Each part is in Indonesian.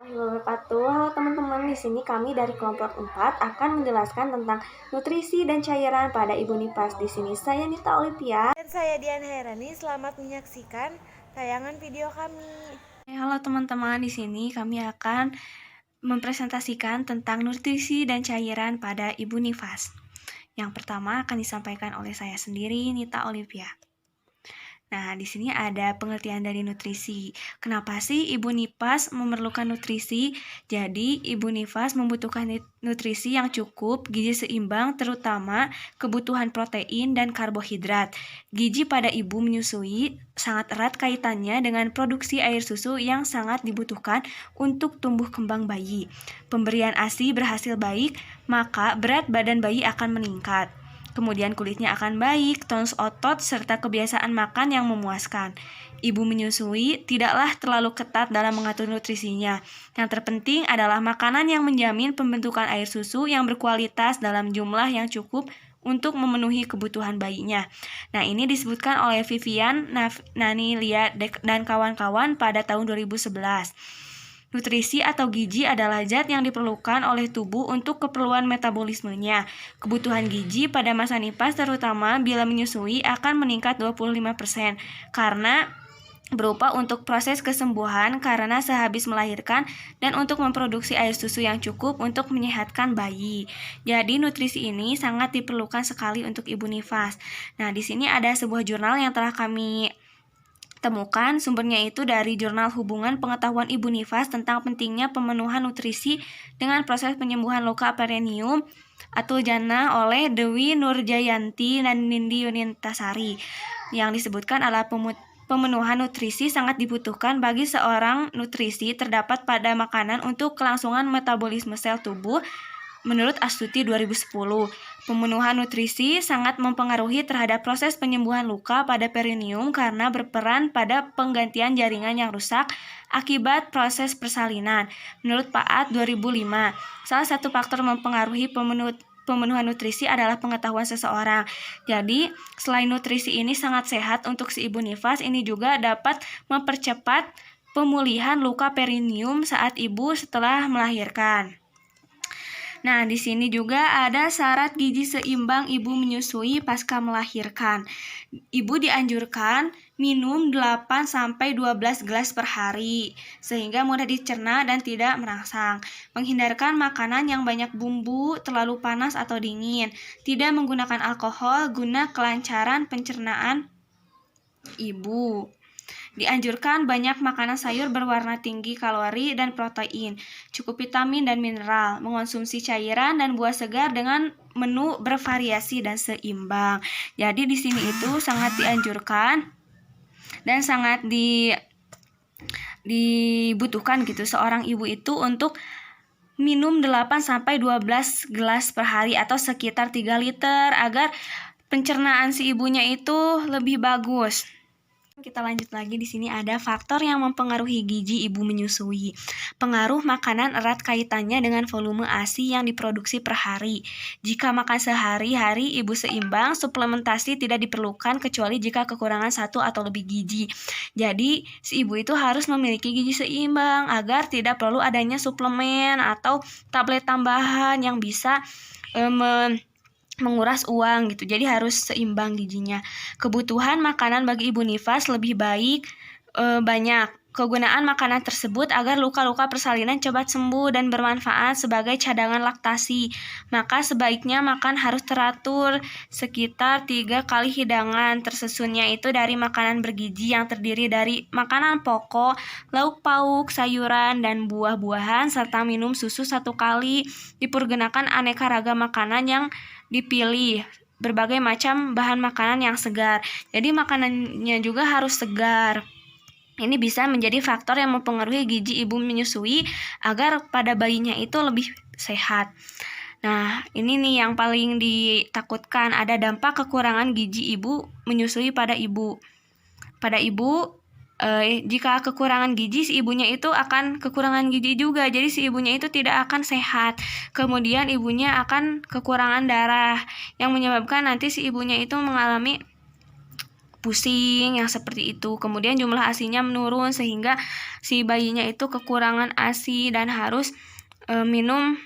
Wabarakatuh. Halo teman-teman, di sini kami dari kelompok 4 akan menjelaskan tentang nutrisi dan cairan pada Ibu Nipas. Di sini saya Nita Olivia. Dan saya Dian Herani, selamat menyaksikan tayangan video kami. Halo teman-teman, di sini kami akan mempresentasikan tentang nutrisi dan cairan pada Ibu Nifas. Yang pertama akan disampaikan oleh saya sendiri, Nita Olivia. Nah, di sini ada pengertian dari nutrisi. Kenapa sih ibu nifas memerlukan nutrisi? Jadi, ibu nifas membutuhkan nutrisi yang cukup, gizi seimbang, terutama kebutuhan protein dan karbohidrat. Gizi pada ibu menyusui sangat erat kaitannya dengan produksi air susu yang sangat dibutuhkan untuk tumbuh kembang bayi. Pemberian ASI berhasil baik, maka berat badan bayi akan meningkat. Kemudian kulitnya akan baik, tons otot, serta kebiasaan makan yang memuaskan. Ibu menyusui tidaklah terlalu ketat dalam mengatur nutrisinya. Yang terpenting adalah makanan yang menjamin pembentukan air susu yang berkualitas dalam jumlah yang cukup untuk memenuhi kebutuhan bayinya. Nah, ini disebutkan oleh Vivian, Nani, Lia, dan kawan-kawan pada tahun 2011. Nutrisi atau gizi adalah zat yang diperlukan oleh tubuh untuk keperluan metabolismenya. Kebutuhan gizi pada masa nifas terutama bila menyusui akan meningkat 25% karena berupa untuk proses kesembuhan karena sehabis melahirkan dan untuk memproduksi air susu yang cukup untuk menyehatkan bayi. Jadi nutrisi ini sangat diperlukan sekali untuk ibu nifas. Nah, di sini ada sebuah jurnal yang telah kami temukan, sumbernya itu dari Jurnal Hubungan Pengetahuan Ibu Nifas tentang pentingnya pemenuhan nutrisi dengan proses penyembuhan luka perineum atau jana oleh Dewi Nurjayanti dan Nindi Yunintasari. Yang disebutkan adalah pemenuhan nutrisi sangat dibutuhkan bagi seorang nutrisi terdapat pada makanan untuk kelangsungan metabolisme sel tubuh. Menurut Astuti 2010, pemenuhan nutrisi sangat mempengaruhi terhadap proses penyembuhan luka pada perineum karena berperan pada penggantian jaringan yang rusak akibat proses persalinan. Menurut Paat 2005, salah satu faktor mempengaruhi pemenuhan nutrisi adalah pengetahuan seseorang. Jadi, selain nutrisi ini sangat sehat untuk si ibu nifas, ini juga dapat mempercepat pemulihan luka perineum saat ibu setelah melahirkan. Nah, di sini juga ada syarat gizi seimbang ibu menyusui pasca melahirkan. Ibu dianjurkan minum 8-12 gelas per hari, sehingga mudah dicerna dan tidak merangsang. Menghindarkan makanan yang banyak bumbu, terlalu panas atau dingin. Tidak menggunakan alkohol guna kelancaran pencernaan ibu. Dianjurkan banyak makanan sayur berwarna tinggi kalori dan protein, cukup vitamin dan mineral, mengonsumsi cairan dan buah segar dengan menu bervariasi dan seimbang. Jadi di sini itu sangat dianjurkan dan sangat dibutuhkan gitu seorang ibu itu untuk minum 8-12 gelas per hari atau sekitar 3 liter agar pencernaan si ibunya itu lebih bagus. Kita lanjut lagi, di sini ada faktor yang mempengaruhi gizi ibu menyusui. Pengaruh makanan erat kaitannya dengan volume ASI yang diproduksi per hari. Jika makan sehari-hari ibu seimbang, suplementasi tidak diperlukan kecuali jika kekurangan satu atau lebih gizi. Jadi, si ibu itu harus memiliki gizi seimbang agar tidak perlu adanya suplemen atau tablet tambahan yang bisa menguras uang gitu. Jadi harus seimbang gizinya. Kebutuhan makanan bagi ibu nifas lebih baik banyak. Kegunaan makanan tersebut agar luka-luka persalinan cepat sembuh dan bermanfaat sebagai cadangan laktasi. Maka sebaiknya makan harus teratur sekitar 3 kali hidangan. Tersusunnya itu dari makanan bergizi yang terdiri dari makanan pokok, lauk pauk, sayuran, dan buah-buahan, serta minum susu 1 kali. Dipergunakan aneka ragam makanan yang dipilih berbagai macam bahan makanan yang segar. Jadi makanannya juga harus segar. Ini bisa menjadi faktor yang mempengaruhi gizi ibu menyusui agar pada bayinya itu lebih sehat. Nah, ini nih yang paling ditakutkan, ada dampak kekurangan gizi ibu menyusui pada ibu. Jika kekurangan gizi, si ibunya itu akan kekurangan gizi juga. Jadi si ibunya itu tidak akan sehat. Kemudian ibunya akan kekurangan darah yang menyebabkan nanti si ibunya itu mengalami pusing yang seperti itu. Kemudian jumlah ASI-nya menurun sehingga si bayinya itu kekurangan ASI dan harus minum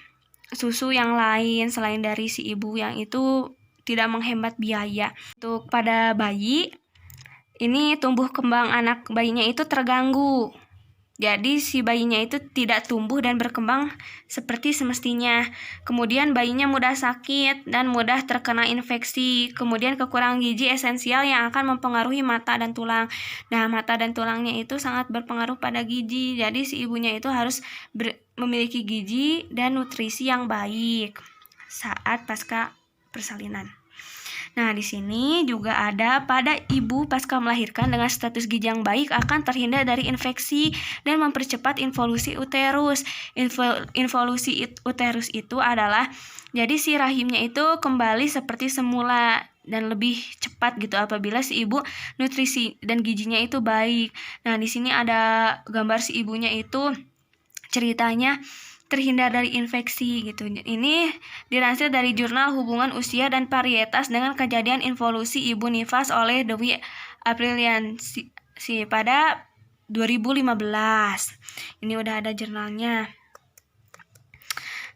susu yang lain selain dari si ibu yang itu tidak menghemat biaya. Untuk pada bayi, ini tumbuh kembang anak bayinya itu terganggu. Jadi si bayinya itu tidak tumbuh dan berkembang seperti semestinya. Kemudian bayinya mudah sakit dan mudah terkena infeksi. Kemudian kekurangan gizi esensial yang akan mempengaruhi mata dan tulang. Nah, mata dan tulangnya itu sangat berpengaruh pada gizi. Jadi si ibunya itu harus memiliki gizi dan nutrisi yang baik saat pasca persalinan. Nah, di sini juga ada pada ibu pasca melahirkan dengan status gizi yang baik akan terhindar dari infeksi dan mempercepat involusi uterus. Involusi uterus itu adalah jadi si rahimnya itu kembali seperti semula dan lebih cepat gitu apabila si ibu nutrisi dan gizinya itu baik. Nah, di sini ada gambar si ibunya itu ceritanya terhindar dari infeksi gitu. Ini dilansir dari jurnal Hubungan Usia dan Varietas dengan Kejadian Involusi Ibu Nifas oleh Dewi Apriliansi pada 2015. Ini udah ada jurnalnya.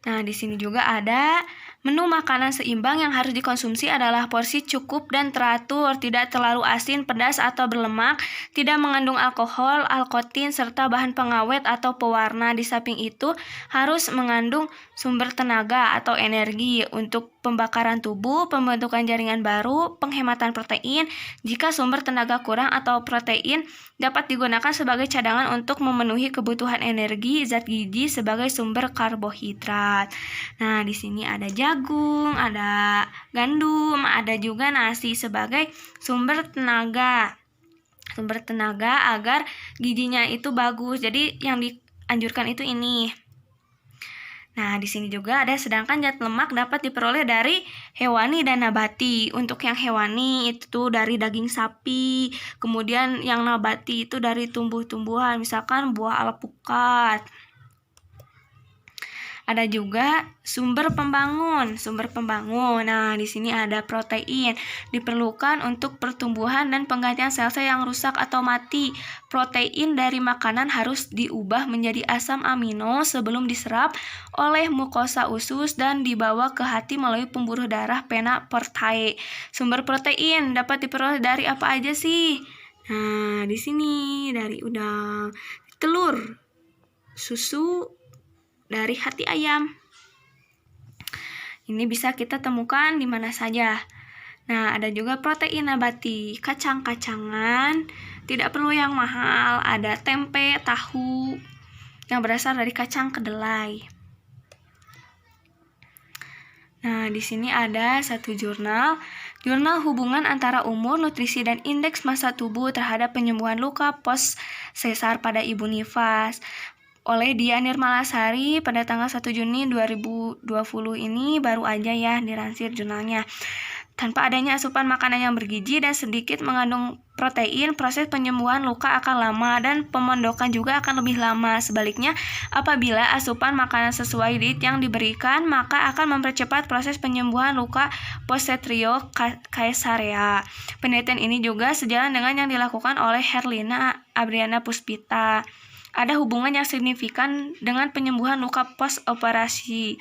Nah, di sini juga ada menu makanan seimbang yang harus dikonsumsi adalah porsi cukup dan teratur, tidak terlalu asin, pedas, atau berlemak, tidak mengandung alkohol, alkotin, serta bahan pengawet atau pewarna. Di samping itu, harus mengandung sumber tenaga atau energi untuk pembakaran tubuh, pembentukan jaringan baru, penghematan protein. Jika sumber tenaga kurang atau protein, dapat digunakan sebagai cadangan untuk memenuhi kebutuhan energi, zat gizi sebagai sumber karbohidrat. Nah, di sini ada jagung, ada gandum, ada juga nasi sebagai sumber tenaga. Sumber tenaga agar gizinya itu bagus. Jadi yang dianjurkan itu ini. Nah, di sini juga ada sedangkan zat lemak dapat diperoleh dari hewani dan nabati. Untuk yang hewani itu dari daging sapi, kemudian yang nabati itu dari tumbuh-tumbuhan, misalkan buah alpukat. Ada juga sumber pembangun. Nah, di sini ada protein diperlukan untuk pertumbuhan dan penggantian sel-sel yang rusak atau mati. Protein dari makanan harus diubah menjadi asam amino sebelum diserap oleh mukosa usus dan dibawa ke hati melalui pembuluh darah vena portae. Sumber protein dapat diperoleh dari apa aja sih? Nah, di sini dari udang, telur, susu, dari hati ayam. Ini bisa kita temukan di mana saja. Nah, ada juga protein nabati, kacang-kacangan, tidak perlu yang mahal, ada tempe, tahu, yang berasal dari kacang kedelai. Nah, di sini ada satu jurnal Hubungan Antara Umur, Nutrisi, dan Indeks Massa Tubuh Terhadap Penyembuhan Luka Pos Sesar pada Ibu Nifas oleh Dia Nirmalasari pada tanggal 1 Juni 2020 ini baru aja ya dilansir jurnalnya. Tanpa adanya asupan makanan yang bergizi dan sedikit mengandung protein, proses penyembuhan luka akan lama dan pemondokan juga akan lebih lama. Sebaliknya, apabila asupan makanan sesuai diet yang diberikan, maka akan mempercepat proses penyembuhan luka post-setrio caesarea. Penelitian ini juga sejalan dengan yang dilakukan oleh Herlina Abriana Puspita. Ada hubungan yang signifikan dengan penyembuhan luka post-operasi.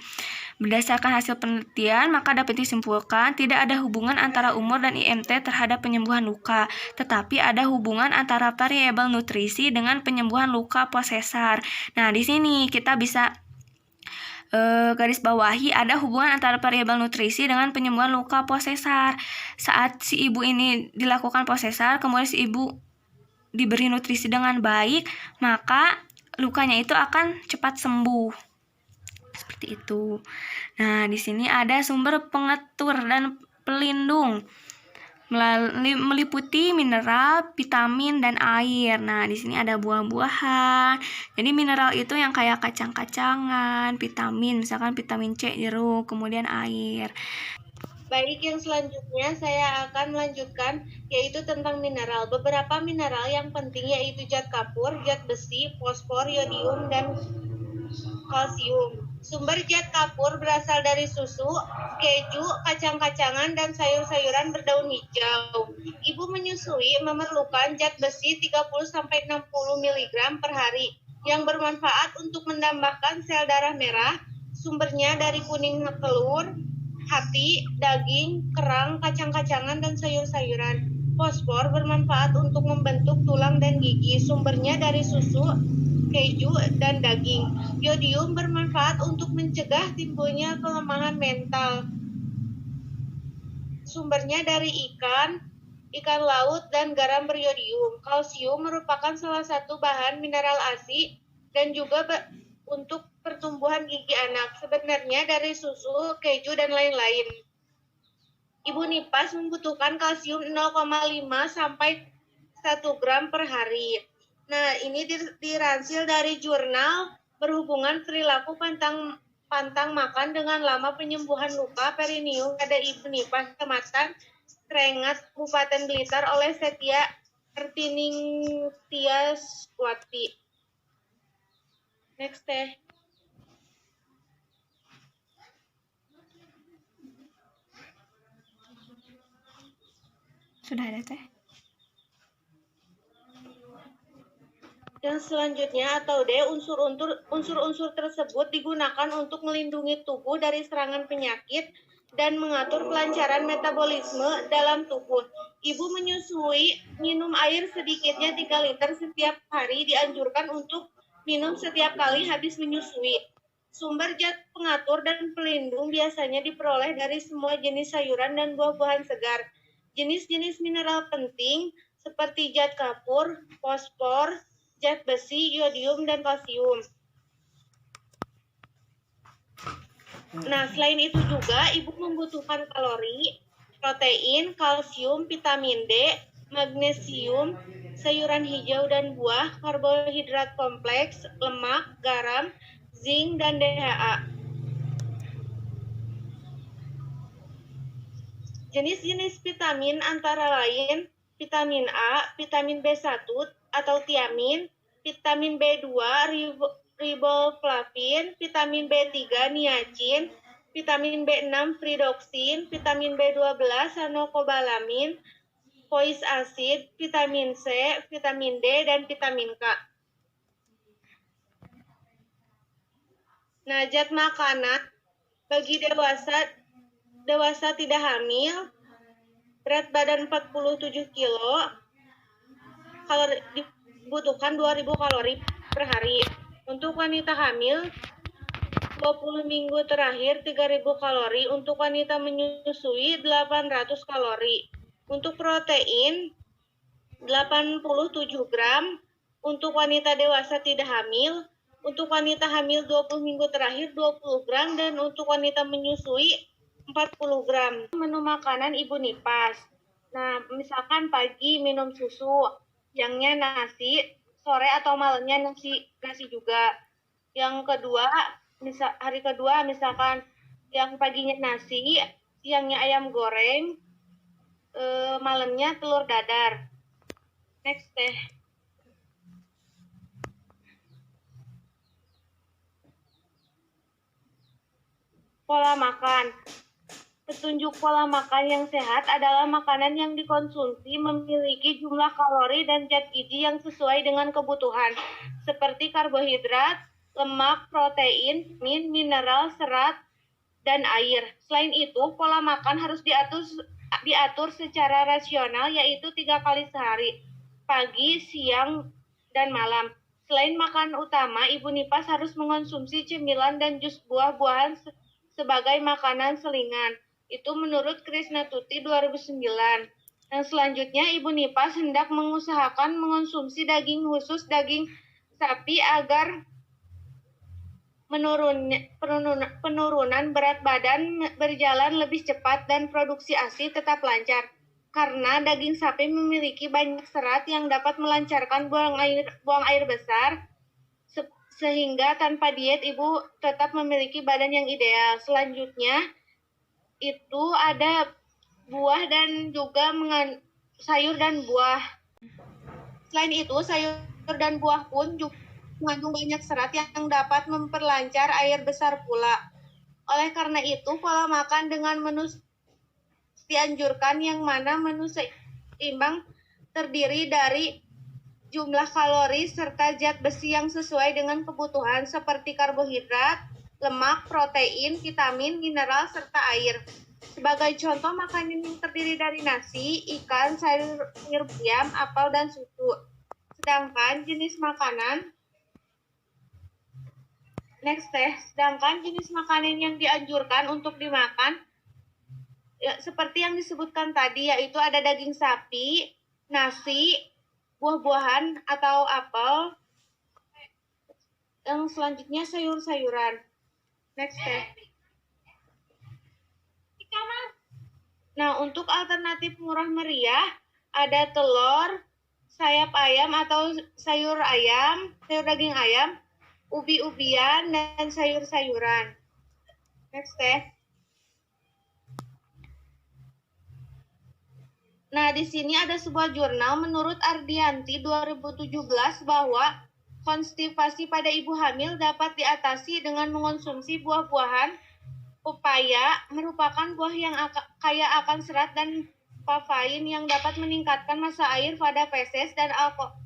Berdasarkan hasil penelitian, maka dapat disimpulkan tidak ada hubungan antara umur dan IMT terhadap penyembuhan luka, tetapi ada hubungan antara variabel nutrisi dengan penyembuhan luka post-sesar. Nah, di sini kita bisa garis bawahi ada hubungan antara variabel nutrisi dengan penyembuhan luka post-sesar. Saat si ibu ini dilakukan post-sesar, kemudian si ibu diberi nutrisi dengan baik, maka lukanya itu akan cepat sembuh. Seperti itu. Nah, di sini ada sumber pengetur dan pelindung meliputi mineral, vitamin, dan air. Nah, di sini ada buah-buahan. Jadi mineral itu yang kayak kacang-kacangan, vitamin, misalkan vitamin C, jeruk, kemudian air. Baik, yang selanjutnya saya akan melanjutkan yaitu tentang mineral. Beberapa mineral yang penting yaitu zat kapur, zat besi, fosfor, yodium, dan kalsium. Sumber zat kapur berasal dari susu, keju, kacang-kacangan, dan sayur-sayuran berdaun hijau. Ibu menyusui memerlukan zat besi 30-60 mg per hari yang bermanfaat untuk menambahkan sel darah merah. Sumbernya dari kuning telur, hati, daging, kerang, kacang-kacangan, dan sayur-sayuran. Fosfor bermanfaat untuk membentuk tulang dan gigi. Sumbernya dari susu, keju, dan daging. Yodium bermanfaat untuk mencegah timbulnya kelemahan mental. Sumbernya dari ikan laut, dan garam beriodium. Kalsium merupakan salah satu bahan mineral ASI dan juga untuk pertumbuhan gigi anak. Sebenarnya dari susu, keju, dan lain-lain. Ibu nifas membutuhkan kalsium 0,5 sampai 1 gram per hari. Nah, ini diransel dari jurnal berhubungan perilaku pantang makan dengan lama penyembuhan luka perineum pada Ibu nifas Kecamatan Krengat, Kabupaten Blitar oleh Setia Ertiningtyaswati. Next teh. Sudah ada teh. Dan selanjutnya atau D, unsur-unsur tersebut digunakan untuk melindungi tubuh dari serangan penyakit dan mengatur kelancaran metabolisme dalam tubuh. Ibu menyusui, minum air sedikitnya 3 liter setiap hari, dianjurkan untuk minum setiap kali habis menyusui. Sumber zat pengatur dan pelindung biasanya diperoleh dari semua jenis sayuran dan buah-buahan segar. Jenis-jenis mineral penting seperti zat kapur, fosfor, zat besi, yodium, dan kalsium. Nah, selain itu juga ibu membutuhkan kalori, protein, kalsium, vitamin D, magnesium, sayuran hijau dan buah, karbohidrat kompleks, lemak, garam, zinc, dan DHA. Jenis-jenis vitamin antara lain vitamin A, vitamin B1 atau tiamin, vitamin B2 riboflavin, vitamin B3 niacin, vitamin B6 pyridoxine, vitamin B12 sanokobalamin, folic acid, vitamin C, vitamin D, dan vitamin K. Nah, zat makanan bagi dewasa tidak hamil, berat badan 47 kilo, dibutuhkan 2000 kalori per hari. Untuk wanita hamil, 20 minggu terakhir 3000 kalori. Untuk wanita menyusui, 800 kalori. Untuk protein, 87 gram. Untuk wanita dewasa tidak hamil, untuk wanita hamil 20 minggu terakhir 20 gram, dan untuk wanita menyusui 40 gram. Menu makanan Ibu nifas. Nah, misalkan pagi minum susu, siangnya nasi, sore atau malamnya nasi juga. Yang kedua, hari kedua misalkan yang paginya nasi, siangnya ayam goreng, malamnya telur dadar. Next teh. Pola makan. Petunjuk pola makan yang sehat adalah makanan yang dikonsumsi memiliki jumlah kalori dan zat gizi yang sesuai dengan kebutuhan, seperti karbohidrat, lemak, protein, mineral, serat, dan air. Selain itu, pola makan harus diatur secara rasional, yaitu 3 kali sehari, pagi, siang, dan malam. Selain makan utama, Ibu nifas harus mengonsumsi cemilan dan jus buah-buahan sebagai makanan selingan. Itu menurut Krisnatuti 2009. Dan selanjutnya, Ibu nifas hendak mengusahakan mengonsumsi daging khusus daging sapi agar penurunan berat badan berjalan lebih cepat dan produksi ASI tetap lancar. Karena daging sapi memiliki banyak serat yang dapat melancarkan buang air besar, sehingga tanpa diet Ibu tetap memiliki badan yang ideal. Selanjutnya, itu ada buah dan juga sayur dan buah. Selain itu, sayur dan buah pun juga mengandung banyak serat yang dapat memperlancar air besar pula. Oleh karena itu, pola makan dengan menu dianjurkan yang mana menu seimbang terdiri dari jumlah kalori serta zat besi yang sesuai dengan kebutuhan seperti karbohidrat, lemak, protein, vitamin, mineral, serta air. Sebagai contoh, makanan yang terdiri dari nasi, ikan, sayur bayam, apel, dan susu. Sedangkan jenis makanan makanan yang dianjurkan untuk dimakan ya, seperti yang disebutkan tadi, yaitu ada daging sapi, nasi, buah-buahan atau apel, yang selanjutnya sayur-sayuran. Next teh. Nah, untuk alternatif murah meriah, ada telur, sayap ayam atau sayur daging ayam, ubi-ubian, dan sayur-sayuran. Next teh. Nah, di sini ada sebuah jurnal menurut Ardianti 2017 bahwa konstipasi pada ibu hamil dapat diatasi dengan mengonsumsi buah-buahan. Pepaya merupakan buah yang kaya akan serat dan papain yang dapat meningkatkan massa air pada feses dan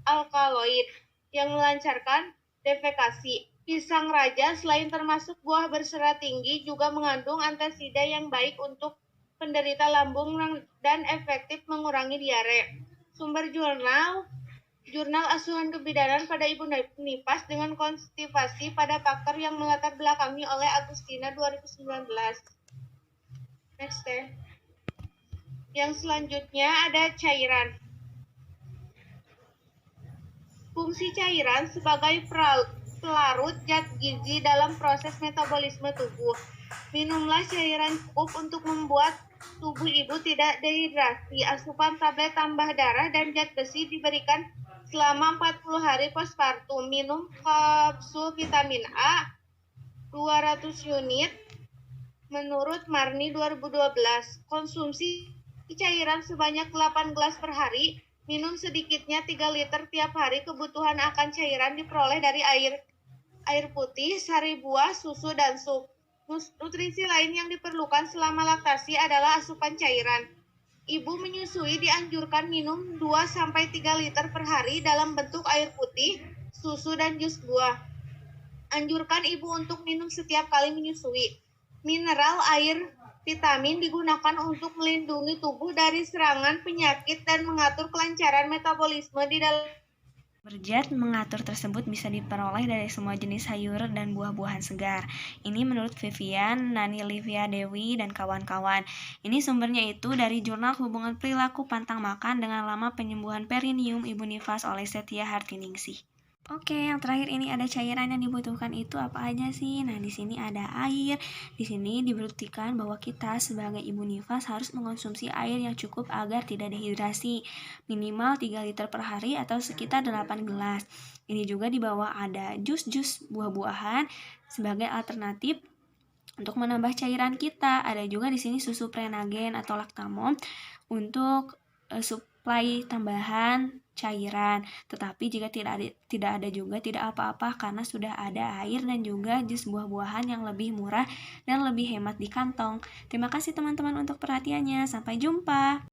alkaloid yang melancarkan defekasi. Pisang raja selain termasuk buah berserat tinggi juga mengandung antasida yang baik untuk penderita lambung dan efektif mengurangi diare. Sumber Jurnal Asuhan Kebidanan pada Ibu Nifas dengan konstipasi pada pakar yang melatar belakangi oleh Agustina 2019. Next deh. Yang selanjutnya ada cairan. Fungsi cairan sebagai pelarut zat gizi dalam proses metabolisme tubuh. Minumlah cairan cukup untuk membuat tubuh ibu tidak dehidrasi. Asupan tablet tambah darah dan zat besi diberikan selama 40 hari postpartum. Minum kapsul vitamin A 200 unit menurut Marni 2012. Konsumsi cairan sebanyak 8 gelas per hari. Minum sedikitnya 3 liter tiap hari. Kebutuhan akan cairan diperoleh dari air putih, sari buah, susu, dan sup. Nutrisi lain yang diperlukan selama laktasi adalah asupan cairan. Ibu menyusui dianjurkan minum 2-3 liter per hari dalam bentuk air putih, susu, dan jus buah. Anjurkan ibu untuk minum setiap kali menyusui. Mineral, air, vitamin digunakan untuk melindungi tubuh dari serangan penyakit dan mengatur kelancaran metabolisme di dalam. Zat mengatur tersebut bisa diperoleh dari semua jenis sayur dan buah-buahan segar. Ini menurut Vivian, Nani Livia Dewi, dan kawan-kawan. Ini sumbernya itu dari Jurnal Hubungan Perilaku Pantang Makan dengan Lama Penyembuhan Perineum Ibu Nifas oleh Setia Hartiningsih. Oke, yang terakhir ini ada cairan yang dibutuhkan itu apa aja sih? Nah, di sini ada air. Di sini dibuktikan bahwa kita sebagai ibu nifas harus mengonsumsi air yang cukup agar tidak dehidrasi, minimal 3 liter per hari atau sekitar 8 gelas. Ini juga di bawah ada jus-jus buah-buahan sebagai alternatif untuk menambah cairan kita. Ada juga di sini susu prenagen atau laktamom untuk suplai tambahan cairan. Tetapi jika tidak ada juga tidak apa-apa karena sudah ada air dan juga jus buah-buahan yang lebih murah dan lebih hemat di kantong. Terima kasih teman-teman untuk perhatiannya. Sampai jumpa.